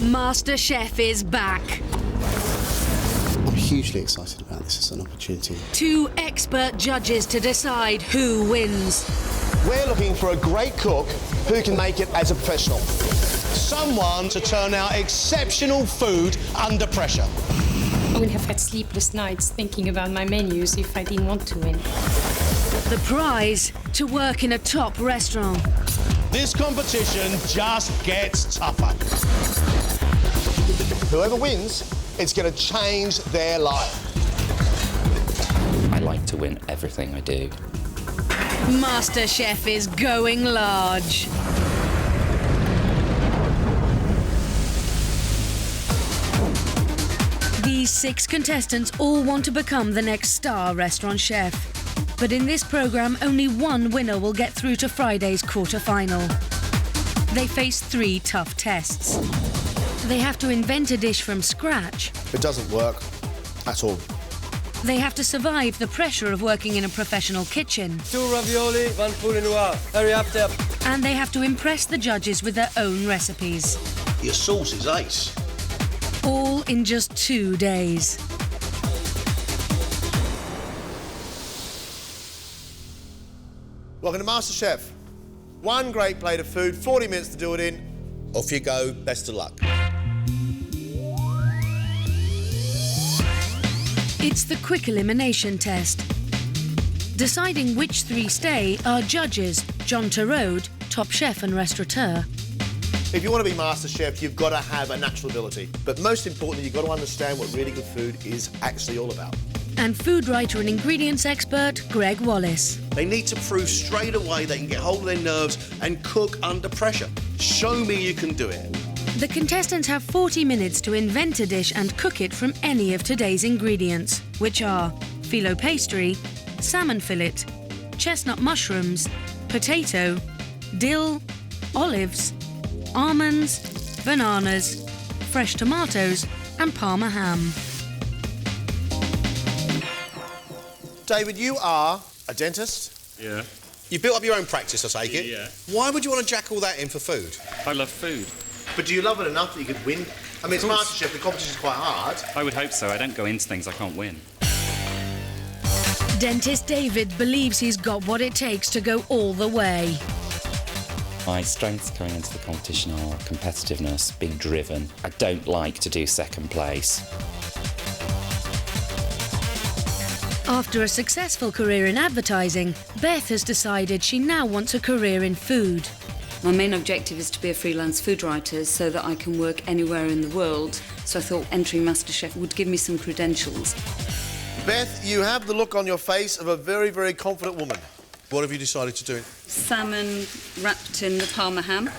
MasterChef is back. I'm hugely excited about this as an opportunity. 2 expert judges to decide who wins. We're looking for a great cook who can make it as a professional. Someone to turn out exceptional food under pressure. I would have had sleepless nights thinking about my menus if I didn't want to win. The prize, to work in a top restaurant. This competition just gets tougher. Whoever wins, it's going to change their life. I like to win everything I do. MasterChef is going large. These 6 contestants all want to become the next star restaurant chef. But in this programme, only one winner will get through to Friday's quarter-final. They face 3 tough tests. They have to invent a dish from scratch. It doesn't work at all. They have to survive the pressure of working in a professional kitchen. 2 ravioli, 1 poulet noir. Hurry up there. And they have to impress the judges with their own recipes. Your sauce is ace. All in just 2 days. Welcome to MasterChef. 1 great plate of food, 40 minutes to do it in. Off you go, best of luck. It's the quick elimination test. Deciding which 3 stay are judges John Terode, top chef and restaurateur. If you want to be MasterChef, you've got to have a natural ability. But most importantly, you've got to understand what really good food is actually all about. And food writer and ingredients expert Greg Wallace. They need to prove straight away they can get hold of their nerves and cook under pressure. Show me you can do it. The contestants have 40 minutes to invent a dish and cook it from any of today's ingredients, which are Filo pastry, salmon fillet, chestnut mushrooms, potato, dill, olives, almonds, bananas, fresh tomatoes and Parma ham. David, you are a dentist. Yeah. You built up your own practice, I take it. Yeah. Why would you want to jack all that in for food? I love food. But do you love it enough that you could win? I mean, it's course. MasterChef, the competition's quite hard. I would hope so. I don't go into things I can't win. Dentist David believes he's got what it takes to go all the way. My strengths going into the competition are competitiveness, being driven. I don't like to do second place. After a successful career in advertising, Beth has decided she now wants a career in food. My main objective is to be a freelance food writer so that I can work anywhere in the world. So I thought entering MasterChef would give me some credentials. Beth, you have the look on your face of a very, very confident woman. What have you decided to do? Salmon wrapped in the Parma ham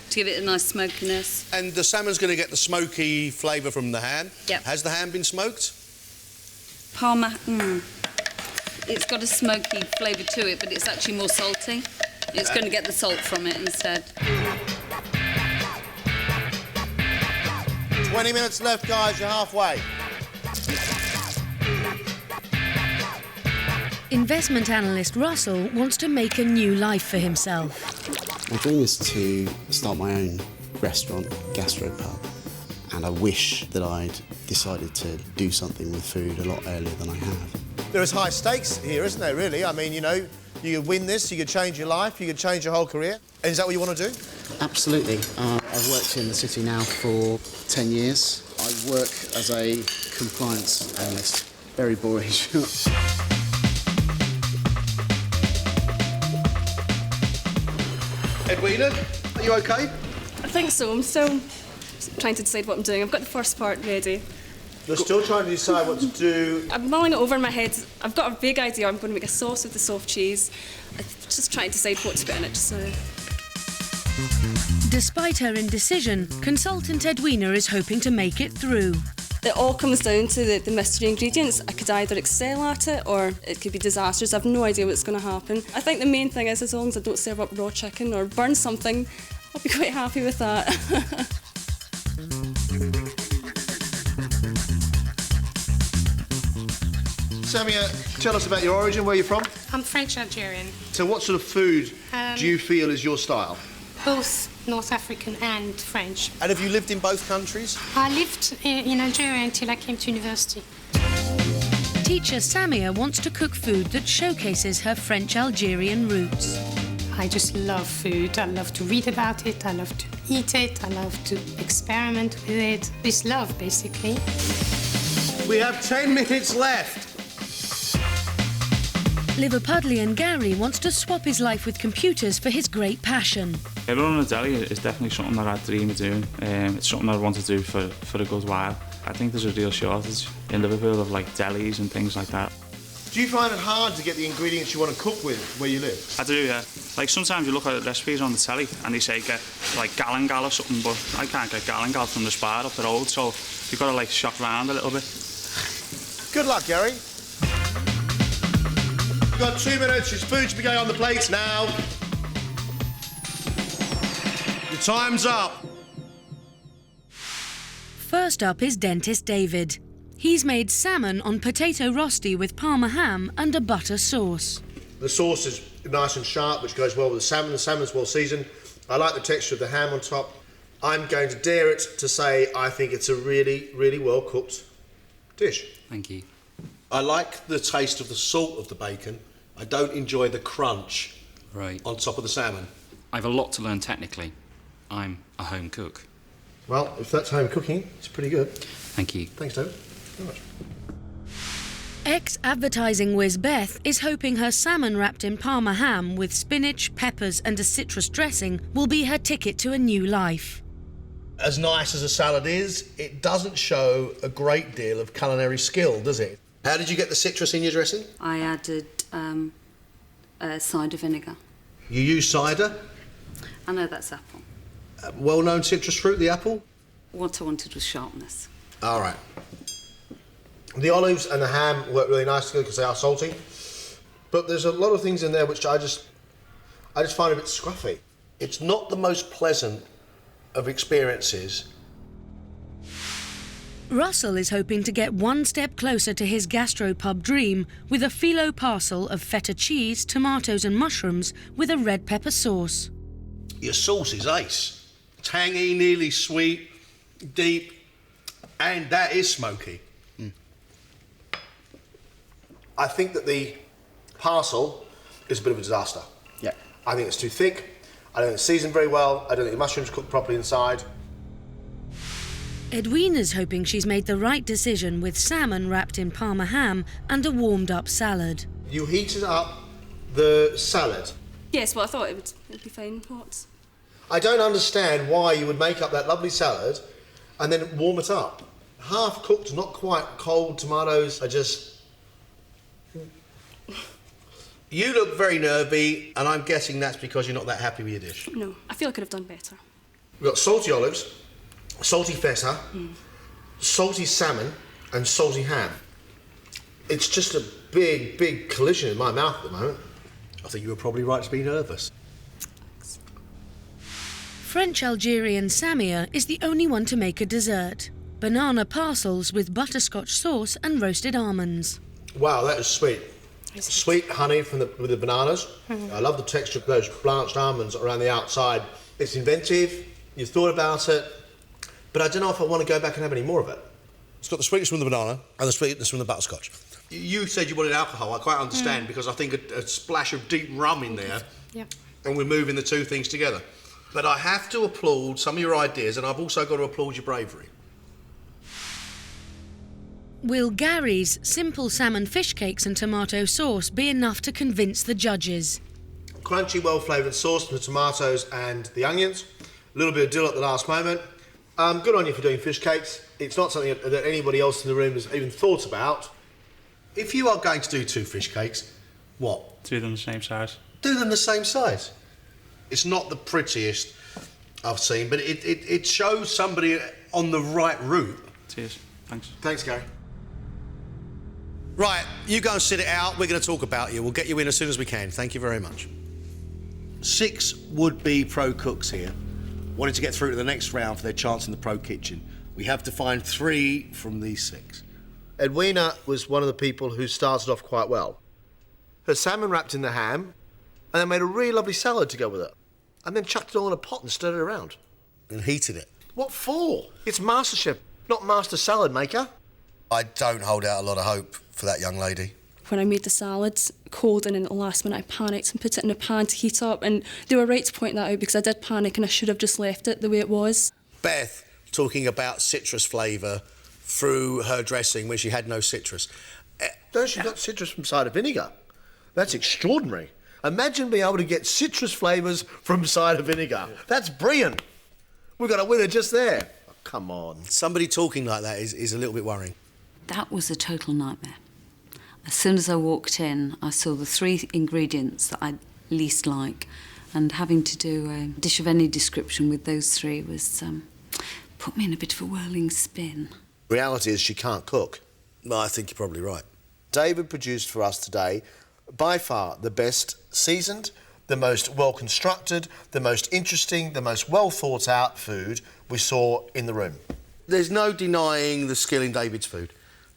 to give it a nice smokiness. And the salmon's going to get the smoky flavour from the ham. Yep. Has the ham been smoked? Parma, it's got a smoky flavour to it, but it's actually more salty. It's going to get the salt from it instead. 20 minutes left, guys. You're halfway. Investment analyst Russell wants to make a new life for himself. My dream is to start my own restaurant, Gastro Pub, and I wish that I'd decided to do something with food a lot earlier than I have. There is high stakes here, isn't there, really? I mean, you know, you could win this, you could change your life, you could change your whole career. And is that what you want to do? Absolutely. I've worked in the city now for 10 years. I work as a compliance analyst. Very boring. Edwina, are you OK? I think so. I'm still trying to decide what I'm doing. I've got the first part ready. You're still trying to decide what to do. I'm mulling it over in my head. I've got a big idea. I'm going to make a sauce with the soft cheese. I'm just trying to decide what to put in it. Despite her indecision, consultant Edwina is hoping to make it through. It all comes down to the mystery ingredients. I could either excel at it or it could be disastrous. I've no idea what's going to happen. I think the main thing is as long as I don't serve up raw chicken or burn something, I'll be quite happy with that. Samia, tell us about your origin, where you're from. I'm French-Algerian. So what sort of food do you feel is your style? Both North African and French. And have you lived in both countries? I lived in Algeria until I came to university. Teacher Samia wants to cook food that showcases her French-Algerian roots. I just love food. I love to read about it. I love to eat it. I love to experiment with it. This love, basically. We have 10 minutes left. Liverpudlian Gary wants to swap his life with computers for his great passion. Running a deli is definitely something that I dream of doing. It's something I want to do for a good while. I think there's a real shortage in Liverpool of like delis and things like that. Do you find it hard to get the ingredients you want to cook with where you live? I do, yeah. Like sometimes you look at recipes on the telly and they say get like galangal or something, but I can't get galangal from the spar up the road, so you've got to like shop around a little bit. Good luck, Gary. You've got 2 minutes. Your food should be going on the plates now. Your time's up. First up is dentist David. He's made salmon on potato rosti with Parma ham and a butter sauce. The sauce is nice and sharp, which goes well with the salmon. The salmon's well seasoned. I like the texture of the ham on top. I'm going to dare it to say I think it's a really, really well cooked dish. Thank you. I like the taste of the salt of the bacon. I don't enjoy the crunch on top of the salmon. I have a lot to learn technically. I'm a home cook. Well, if that's home cooking, it's pretty good. Thank you. Thanks, David. Very much. Ex-advertising whiz Beth is hoping her salmon wrapped in Parma ham with spinach, peppers and a citrus dressing will be her ticket to a new life. As nice as a salad is, it doesn't show a great deal of culinary skill, does it? How did you get the citrus in your dressing? I added cider vinegar. You use cider? I know that's apple. Well-known citrus fruit, the apple? What I wanted was sharpness. All right. The olives and the ham work really nicely because they are salty, but there's a lot of things in there which I just find a bit scruffy. It's not the most pleasant of experiences. Russell is hoping to get one step closer to his Gastro Pub dream with a Filo parcel of feta cheese, tomatoes and mushrooms with a red pepper sauce. Your sauce is ace. Tangy, nearly sweet, deep, and that is smoky. I think that the parcel is a bit of a disaster. Yeah. I think it's too thick. I don't think it's seasoned very well. I don't think the mushrooms cooked properly inside. Edwina's hoping she's made the right decision with salmon wrapped in Parma ham and a warmed-up salad. You heated up the salad. Yes, well, I thought it would be fine. What? I don't understand why you would make up that lovely salad and then warm it up. Half cooked, not quite cold tomatoes are just... You look very nervy, and I'm guessing that's because you're not that happy with your dish. No, I feel I could have done better. We've got salty olives, salty feta, salty salmon, and salty ham. It's just a big, big collision in my mouth at the moment. I think you were probably right to be nervous. French-Algerian Samia is the only one to make a dessert. Banana parcels with butterscotch sauce and roasted almonds. Wow, that is sweet. Sweet honey with the bananas. I love the texture of those blanched almonds around the outside. It's inventive, you've thought about it, but I don't know if I want to go back and have any more of it. It's got the sweetness from the banana and the sweetness from the butterscotch. You said you wanted alcohol, I quite understand, because I think a splash of deep rum in there, and we're moving the two things together. But I have to applaud some of your ideas, and I've also got to applaud your bravery. Will Gary's simple salmon fish cakes and tomato sauce be enough to convince the judges? Crunchy, well-flavoured sauce from the tomatoes and the onions. A little bit of dill at the last moment. Good on you for doing fish cakes. It's not something that anybody else in the room has even thought about. If you are going to do 2 fish cakes, what? Do them the same size. Do them the same size. It's not the prettiest I've seen, but it shows somebody on the right route. Cheers. Thanks. Thanks, Gary. Right, you go and sit it out. We're going to talk about you. We'll get you in as soon as we can. Thank you very much. 6 would-be pro cooks here, wanting to get through to the next round for their chance in the pro kitchen. We have to find 3 from these 6. Edwina was one of the people who started off quite well. Her salmon wrapped in the ham, and then made a really lovely salad to go with it. and then chucked it all in a pot and stirred it around. And heated it. What for? It's MasterChef, not Master Salad Maker. I don't hold out a lot of hope for that young lady. When I made the salads cold and then at the last minute I panicked and put it in a pan to heat up, and they were right to point that out because I did panic and I should have just left it the way it was. Beth talking about citrus flavour through her dressing when she had no citrus. No, she got citrus from cider vinegar. That's extraordinary. Imagine being able to get citrus flavours from cider vinegar. That's brilliant. We've got a winner just there. Oh, come on. Somebody talking like that is a little bit worrying. That was a total nightmare. As soon as I walked in, I saw the 3 ingredients that I least like, and having to do a dish of any description with those 3 was put me in a bit of a whirling spin. Reality is she can't cook. Well, I think you're probably right. David produced for us today, by far, the best seasoned, the most well-constructed, the most interesting, the most well-thought-out food we saw in the room. There's no denying the skill in David's food,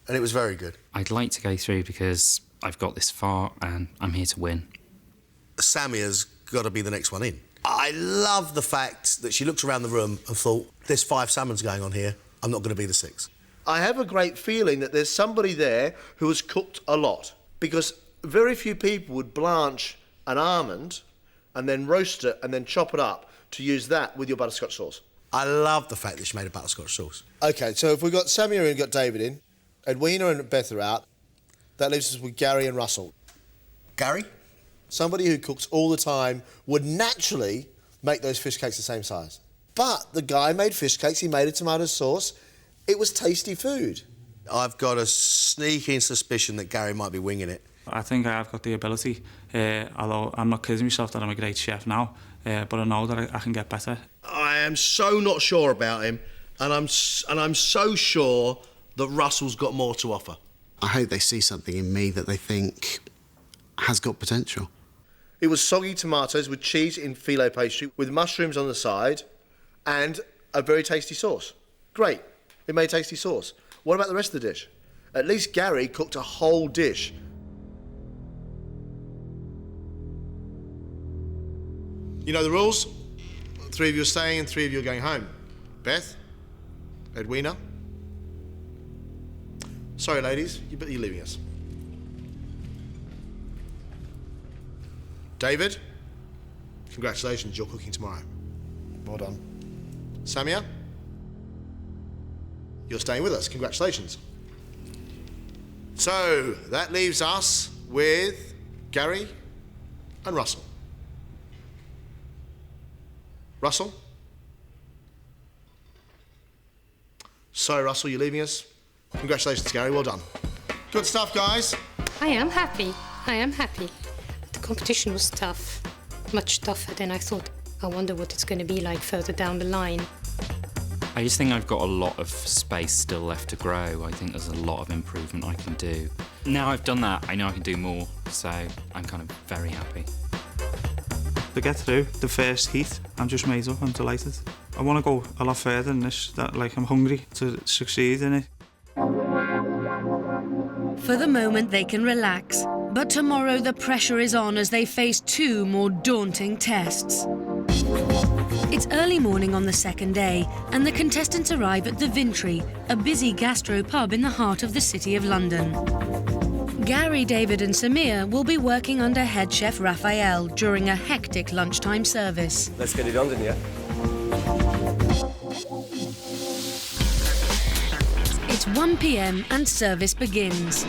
and it was very good. I'd like to go through because I've got this far and I'm here to win. Samia's got to be the next one in. I love the fact that she looked around the room and thought, there's 5 salmons going on here, I'm not going to be the 6th. I have a great feeling that there's somebody there who has cooked a lot, because very few people would blanch an almond and then roast it and then chop it up to use that with your butterscotch sauce. I love the fact that she made a butterscotch sauce. OK, so if we've got Samia and got David in, Edwina and Beth are out, that leaves us with Gary and Russell. Gary? Somebody who cooks all the time would naturally make those fish cakes the same size. But the guy made fish cakes, he made a tomato sauce. It was tasty food. I've got a sneaking suspicion that Gary might be winging it. I think I have got the ability, although I'm not kidding myself that I'm a great chef now, but I know that I can get better. I am so not sure about him, and I'm so sure that Russell's got more to offer. I hope they see something in me that they think has got potential. It was soggy tomatoes with cheese in Filo pastry, with mushrooms on the side, and a very tasty sauce. Great. It made tasty sauce. What about the rest of the dish? At least Gary cooked a whole dish. You know the rules? 3 of you are staying and 3 of you are going home. Beth? Edwina? Sorry, ladies, you're leaving us. David? Congratulations, you're cooking tomorrow. Well done. Samia? You're staying with us. Congratulations. So, that leaves us with Gary and Russell. Russell? Sorry, Russell, you're leaving us. Congratulations, Gary. Well done. Good stuff, guys. I am happy. The competition was tough. Much tougher than I thought. I wonder what it's going to be like further down the line. I just think I've got a lot of space still left to grow. I think there's a lot of improvement I can do. Now I've done that, I know I can do more, so I'm kind of very happy. To get through the first heat, I'm just made up, I'm delighted. I want to go a lot further than this, I'm hungry to succeed in it. For the moment, they can relax. But tomorrow, the pressure is on as they face 2 more daunting tests. It's early morning on the second day, and the contestants arrive at the Vintry, a busy gastro pub in the heart of the City of London. Gary, David and Samir will be working under head chef Raphael during a hectic lunchtime service. Let's get it on then, yeah? It's 1 p.m. and service begins.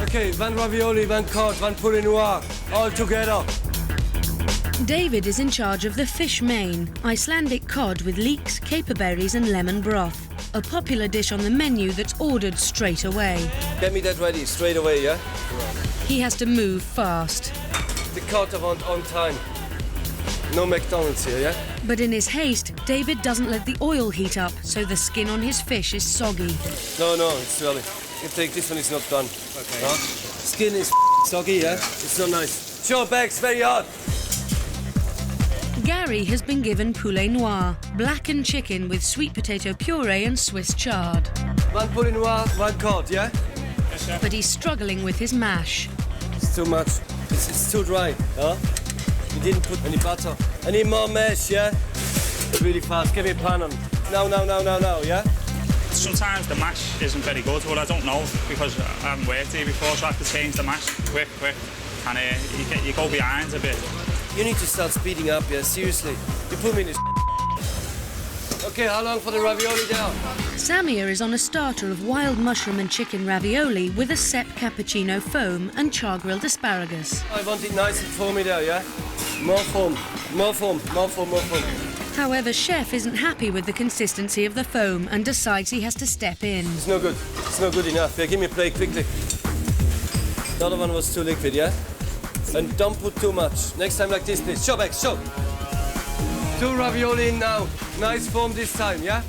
Okay, 1 ravioli, 1 cod, 1 poulet noir, all together. David is in charge of the fish main, Icelandic cod with leeks, caperberries and lemon broth. A popular dish on the menu that's ordered straight away. Get me that ready, straight away, yeah? He has to move fast. The cod I want on time. No McDonald's here, yeah? But in his haste, David doesn't let the oil heat up, so the skin on his fish is soggy. No, it's too early. You take this one, it's not done. Okay. No? Skin is soggy, yeah? It's not nice. Sure, bags, very hard. Gary has been given poulet noir, blackened chicken with sweet potato puree and Swiss chard. 1 poulet noir, 1 cod, yeah? But he's struggling with his mash. It's too much. It's too dry, huh? You didn't put any butter. I need more mash, yeah? Really fast. Give me a pan on. No, yeah? Sometimes the mash isn't very good, but I don't know because I haven't worked here before, so I have to change the mash quick. And you go behind a bit. You need to start speeding up, yeah? Seriously. You put me in this. Okay, how long for the ravioli down? Samia is on a starter of wild mushroom and chicken ravioli with a set cappuccino foam and char-grilled asparagus. I want it nice and foamy there, yeah? More foam. However, Chef isn't happy with the consistency of the foam and decides he has to step in. It's no good. It's not good enough. Yeah, give me a plate quickly. The other one was too liquid, yeah? And don't put too much. Next time like this, please. Show back, show. 2 ravioli in now. Nice foam this time, yeah?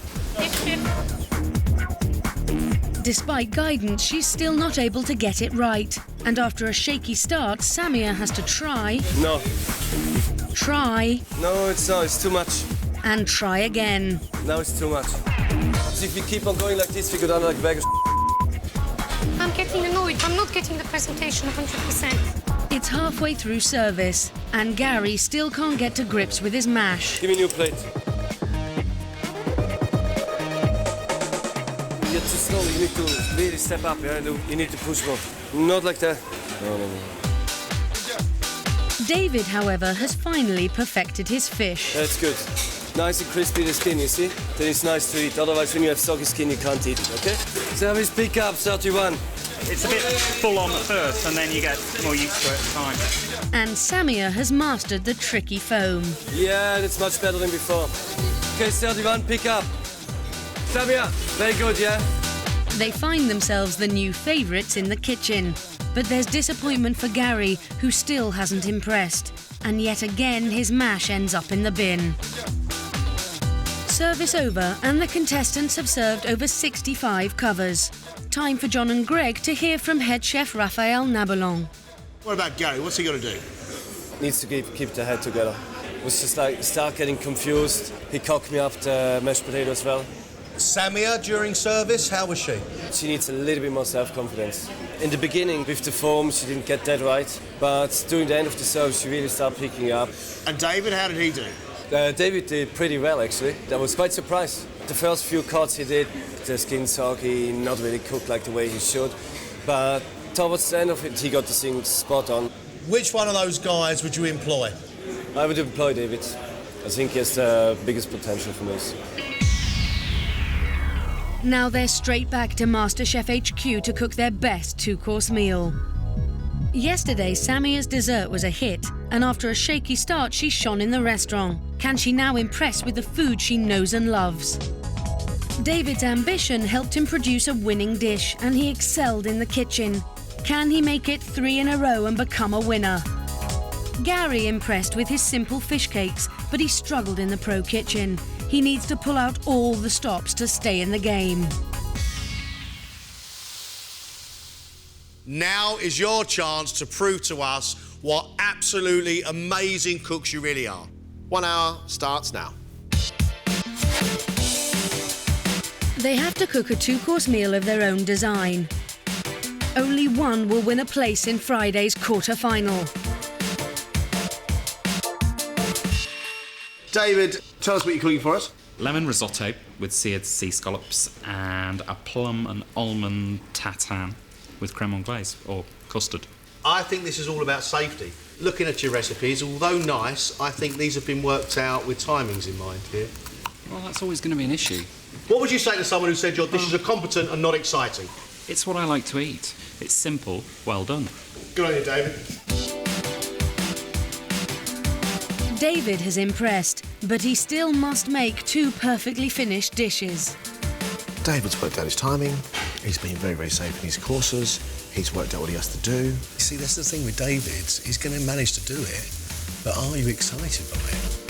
Despite guidance, she's still not able to get it right. And after a shaky start, Samia has to try... No. Try... No, it's not. It's too much. And try again. Now it's too much. So if we keep on going like this, we go down like a bag of... I'm getting annoyed. I'm not getting the presentation 100%. It's halfway through service, and Gary still can't get to grips with his mash. Give me a new plate. You're too slow. You need to really step up, yeah? You need to push more. Not like that. No. David, however, has finally perfected his fish. That's good. Nice and crispy the skin, you see? Then it's nice to eat. Otherwise, when you have soggy skin, you can't eat it, okay? Service pick up, 31. It's a bit full on at first, and then you get more used to it at time. And Samia has mastered the tricky foam. Yeah, that's much better than before. Okay, 31, pick up. Samia, very good, yeah? They find themselves the new favourites in the kitchen. But there's disappointment for Gary, who still hasn't impressed. And yet again, his mash ends up in the bin. Service over, and the contestants have served over 65 covers. Time for John and Greg to hear from head chef Raphael Nabalon. What about Gary? What's he got to do? Needs to keep the head together. It was just like, start getting confused. He cocked me up the mashed potato as well. Samia, during service, how was she? She needs a little bit more self-confidence. In the beginning, with the foam, she didn't get that right. But during the end of the service, she really started picking up. And David, how did he do? David did pretty well, actually. I was quite surprised. The first few cuts he did, the skin soggy, not really cooked like the way he should. But towards the end of it, he got the thing spot on. Which one of those guys would you employ? I would employ David. I think he has the biggest potential for this. Now they're straight back to MasterChef HQ to cook their best 2-course meal. Yesterday, Samia's dessert was a hit, and after a shaky start, she shone in the restaurant. Can she now impress with the food she knows and loves? David's ambition helped him produce a winning dish, and he excelled in the kitchen. Can he make it 3 in a row and become a winner? Gary impressed with his simple fish cakes, but he struggled in the pro kitchen. He needs to pull out all the stops to stay in the game. Now is your chance to prove to us what absolutely amazing cooks you really are. 1 hour starts now. They have to cook a 2-course meal of their own design. Only one will win a place in Friday's quarter-final. David, tell us what you're cooking for us. Lemon risotto with seared sea scallops and a plum and almond tatin with creme anglaise or custard. I think this is all about safety. Looking at your recipes, although nice, I think these have been worked out with timings in mind here. Well, that's always going to be an issue. What would you say to someone who said your dishes are competent and not exciting? It's what I like to eat. It's simple, well done. Good on you, David. David has impressed, but he still must make 2 perfectly finished dishes. David's worked out his timing. He's been very, very safe in his courses. He's worked out what he has to do. You see, that's the thing with David. He's going to manage to do it, but are you excited by it?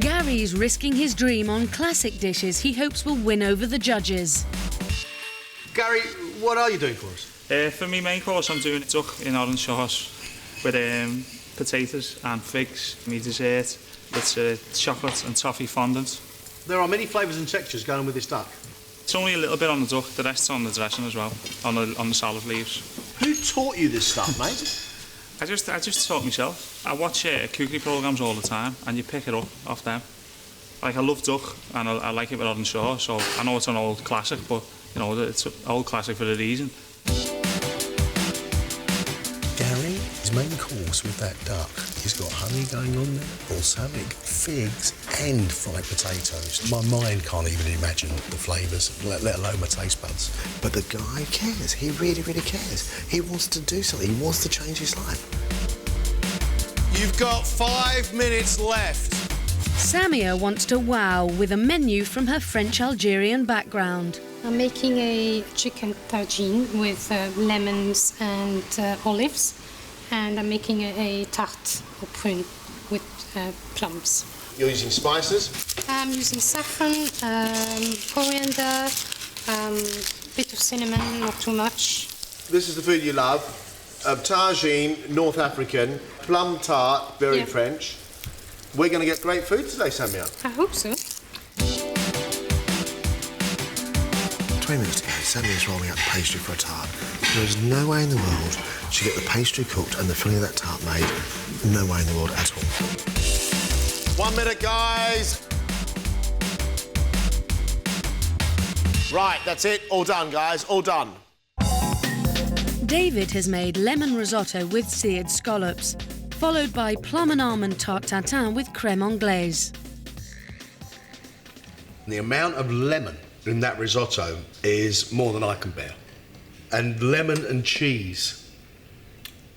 Gary's risking his dream on classic dishes he hopes will win over the judges. Gary, what are you doing for us? For me main course, I'm doing duck in orange sauce with potatoes and figs. My dessert, it's chocolate and toffee fondant. There are many flavours and textures going with this duck. It's only a little bit on the duck, the rest's on the dressing as well, on the salad leaves. Who taught you this stuff, mate? I just taught myself. I watch cookery programmes all the time, and you pick it up off them. Like, I love duck, and I like it with Odden Shaw, so I know it's an old classic, but, you know, it's an old classic for a reason. Gary, his main course with that duck, he's got honey going on there, balsamic, figs and fried potatoes. My mind can't even imagine the flavours, let alone my taste buds. But the guy cares. He really, really cares. He wants to do something. He wants to change his life. You've got 5 minutes left. Samia wants to wow with a menu from her French-Algerian background. I'm making a chicken tajine with lemons and olives, and I'm making a tarte au prune with plums. You're using spices? I'm using saffron, coriander, bit of cinnamon, not too much. This is the food you love. Tajine, North African, plum tart, very French. We're going to get great food today, Samia. I hope so. 20 minutes to go, Samia's rolling out the pastry for a tart. There's no way in the world she'll get the pastry cooked and the filling of that tart made. No way in the world at all. 1 minute, guys. Right, that's it. All done, guys. All done. David has made lemon risotto with seared scallops, followed by plum and almond tarte tatin with crème anglaise. The amount of lemon in that risotto is more than I can bear. And lemon and cheese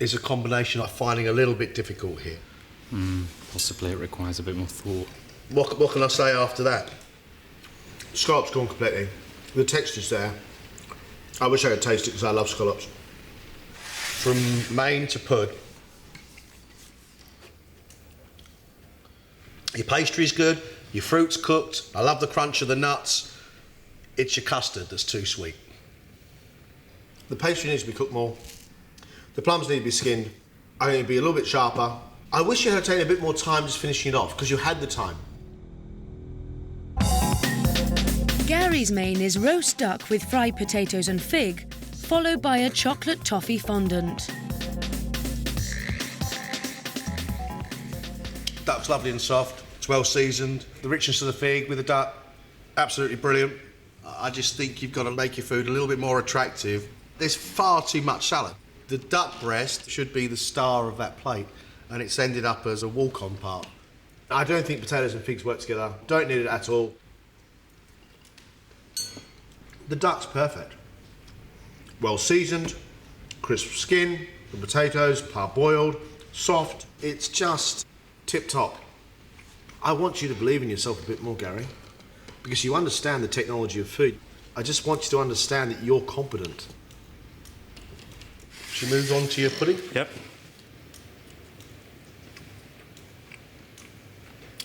is a combination I'm finding a little bit difficult here. Possibly it requires a bit more thought. What can I say after that? Scallops gone completely. The texture's there. I wish I could taste it because I love scallops. From main to pud. Your pastry's good, your fruit's cooked. I love the crunch of the nuts. It's your custard that's too sweet. The pastry needs to be cooked more. The plums need to be skinned. I think it'd be a little bit sharper. I wish you had taken a bit more time just finishing it off, because you had the time. Gary's main is roast duck with fried potatoes and fig, followed by a chocolate toffee fondant. Duck's lovely and soft. It's well seasoned. The richness of the fig with the duck, absolutely brilliant. I just think you've got to make your food a little bit more attractive. There's far too much salad. The duck breast should be the star of that plate, and it's ended up as a walk-on part. I don't think potatoes and figs work together. Don't need it at all. The duck's perfect. Well seasoned, crisp skin, the potatoes parboiled, soft. It's just tip-top. I want you to believe in yourself a bit more, Gary, because you understand the technology of food. I just want you to understand that you're competent. Should we move on to your pudding? Yep.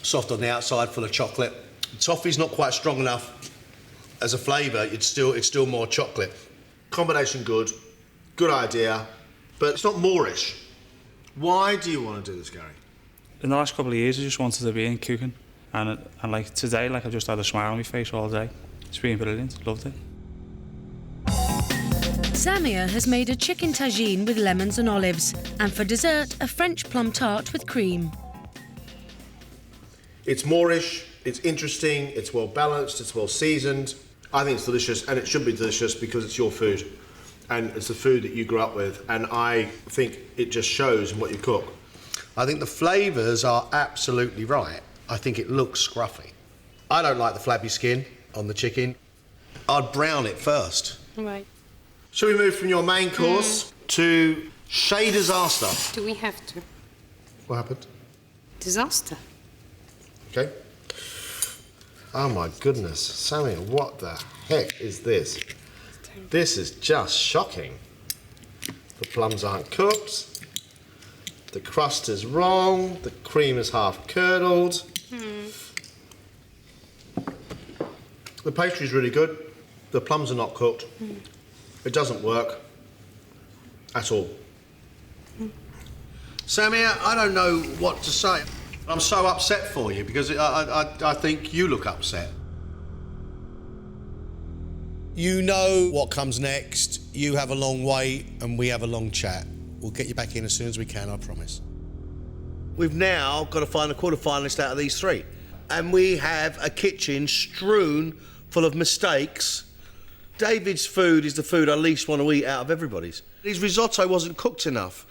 Soft on the outside, full of chocolate. The toffee's not quite strong enough as a flavour. It's still more chocolate. Combination good, good idea, but it's not Moorish. Why do you want to do this, Gary? In the last couple of years, I just wanted to be in cooking, and like today, like I've just had a smile on my face all day. It's been brilliant. Loved it. Samia has made a chicken tagine with lemons and olives, and for dessert, a French plum tart with cream. It's Moorish, it's interesting, it's well balanced, it's well seasoned. I think it's delicious, and it should be delicious because it's your food. And it's the food that you grew up with, and I think it just shows in what you cook. I think the flavours are absolutely right. I think it looks scruffy. I don't like the flabby skin on the chicken. I'd brown it first. Right. Shall we move from your main course to Chez Disaster? Do we have to? What happened? Disaster. Okay. Oh my goodness, Sammy, what the heck is this? This is just shocking. The plums aren't cooked. The crust is wrong. The cream is half curdled. The pastry's really good. The plums are not cooked. It doesn't work at all. Samia, I don't know what to say. I'm so upset for you because I think you look upset. You know what comes next. You have a long wait and we have a long chat. We'll get you back in as soon as we can, I promise. We've now got to find a quarter-finalist out of these three. And we have a kitchen strewn full of mistakes. David's food is the food I least want to eat out of everybody's. His risotto wasn't cooked enough.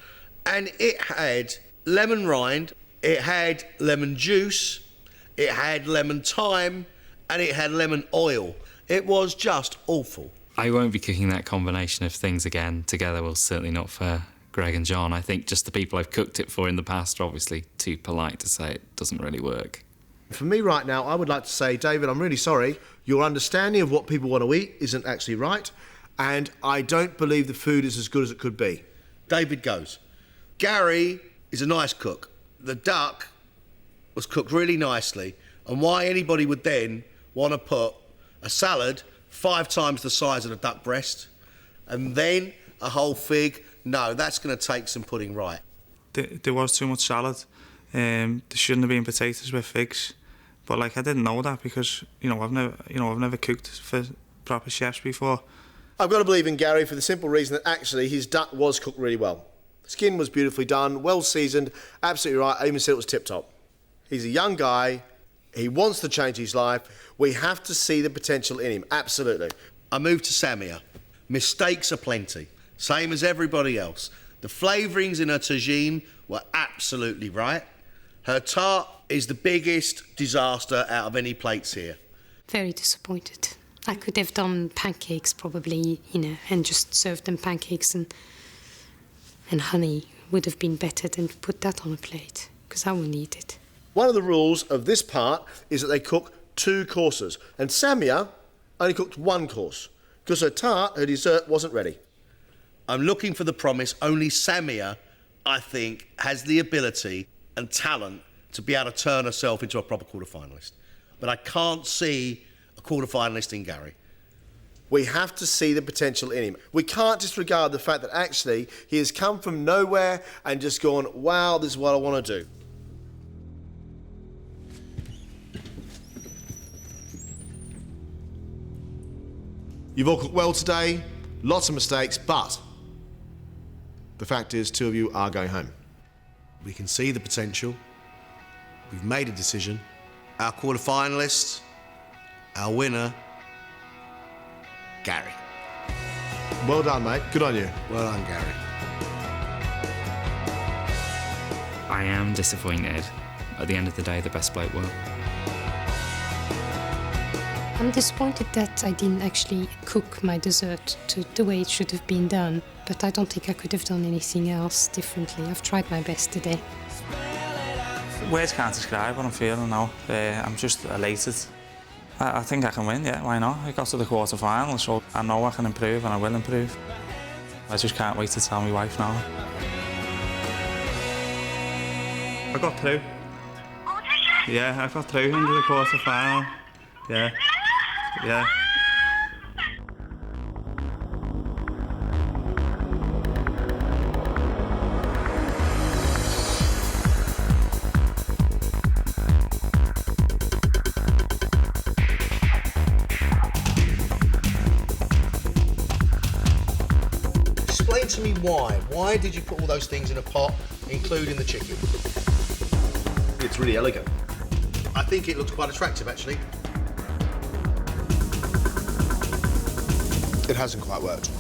And it had lemon rind, it had lemon juice, it had lemon thyme, and it had lemon oil. It was just awful. I won't be cooking that combination of things again together, well, certainly not for Greg and John. I think just the people I've cooked it for in the past are obviously too polite to say it doesn't really work. For me right now, I would like to say, David, I'm really sorry. Your understanding of what people want to eat isn't actually right, and I don't believe the food is as good as it could be. David goes. Gary is a nice cook. The duck was cooked really nicely, and why anybody would then want to put a salad 5 times the size of the duck breast and then a whole fig, no, that's going to take some putting right. There was too much salad. There shouldn't have been potatoes with figs, but like I didn't know that because I've never cooked for proper chefs before. I've got to believe in Gary for the simple reason that actually his duck was cooked really well. Skin was beautifully done, well seasoned, absolutely right. I even said it was tip top. He's a young guy. He wants to change his life. We have to see the potential in him, absolutely. I moved to Samia. Mistakes are plenty, same as everybody else. The flavourings in her Tajine were absolutely right. Her tart is the biggest disaster out of any plates here. Very disappointed. I could have done pancakes probably, and just served them pancakes and honey would have been better than to put that on a plate, because I wouldn't eat it. One of the rules of this part is that they cook 2 courses, and Samia only cooked 1 course, because her tart, her dessert, wasn't ready. I'm looking for the promise. Only Samia, I think, has the ability and talent to be able to turn herself into a proper quarter-finalist. But I can't see a quarter-finalist in Gary. We have to see the potential in him. We can't disregard the fact that actually he has come from nowhere and just gone, wow, this is what I want to do. You've all cooked well today, lots of mistakes, but the fact is 2 of you are going home. We can see the potential. We've made a decision. Our quarter-finalists, our winner, Gary. Well done, mate. Good on you. Well done, Gary. I am disappointed. At the end of the day, the best bloke won. I'm disappointed that I didn't actually cook my dessert to the way it should have been done, but I don't think I could have done anything else differently. I've tried my best today. Words can't describe what I'm feeling now. I'm just elated. I think I can win, yeah, why not? I got to the quarterfinals, so I know I can improve and I will improve. I just can't wait to tell my wife now. I got through. Yeah, I got through into the quarterfinal. Yeah. Yeah. Explain to me why. Why did you put all those things in a pot, including the chicken? It's really elegant. I think it looks quite attractive, actually. It hasn't quite worked.